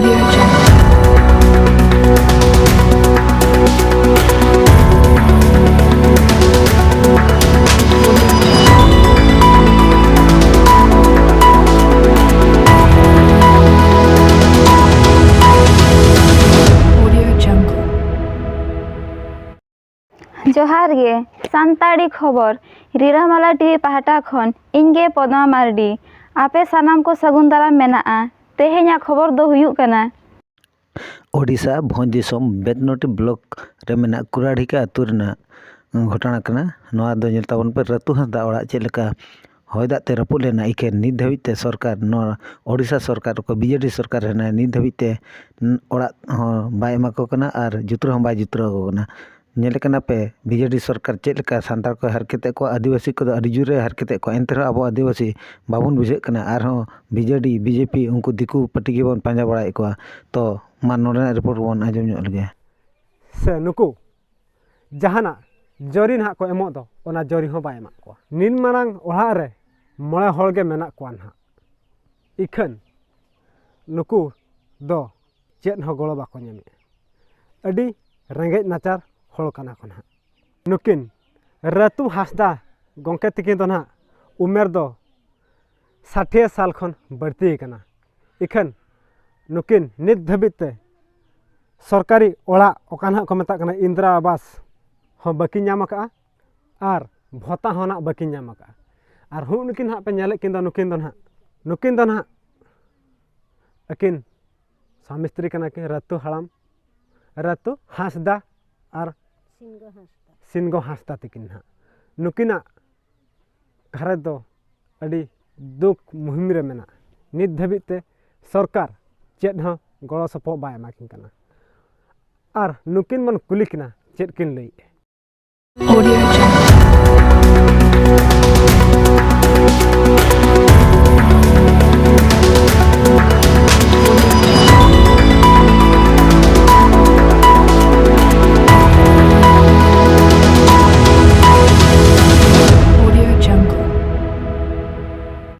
Audio Jungle. Audio Jungle. जोहार गे सानताड़ी खबर रिरामाला TV पाहटा खन इनगे पदमा मारडी आपे सानाम को सगुन दाराम मेनाआ तेहेኛ खबर दो हुयुग कना ओडिशा भोज दिसोम बेतनोटी ब्लॉक रे मेना कुराढ़ीका आतु रेना घटना कना नोआ दो नेल ताबन पे रतु हांसदा ओड़ा चेद लेका हय दाग ते रपुद लेना इके नित धाबिज ते सरकार नोआ ओडिशा सरकार को बीजेडी सरकार रेना नित धाबिज ते ओड़ा हं बाय एमा को कना आर जुत्र हं बाय जुत्र को कना नेले कना पे बीजेडी सरकार चेद लेका सांतार को हरकेते को आदिवासी को अडी जुरे हरकेते को एंते अब आदिवासी बाबुन बुझे कना आर हं बीजेडी बीजेपी उनको दिकू पार्टी के बन पांजा बड़ाए को तो मान नोडे रिपोर्ट बन आजम ᱧᱚᱜ लगे से नुकु जहाना जरी ना को एमो दो ओना जरी हो बाय एमा को निन मारांग ओहा रे मळे होल गे मेना को ना इखन नुकु दो चेद हो गलो बाको ᱧᱟᱢᱮ अडी रेंगेज नाचार होल कना को ना नुकिन रतु हासदा गंके तिकिन तो ना उमेर दो 60 साल खन बढ़ती कना इखन नुकिन नित धाबिते सरकारी ओड़ा ओकाना को मेता कना इंदिरा आवास हो बाकी नाम का आर भत्ता होना बाकी नाम का आर हूँ नुकिन हाँ पे नेले किन नुकिन दो अकिन स्वामी स्त्री कना कि रतु हड़ाम रतु हांसदा आर सिंगो हांसदा तिकिन हाँ नुकिना घरे दो अड़ी दुख मुहिम रे मेना नित धाबिते सरकार चेद हाँ गड़ो सपो बाय एमाकिन कना आर नुकिन मन कुली किना चेद किन लई Audio Jungle.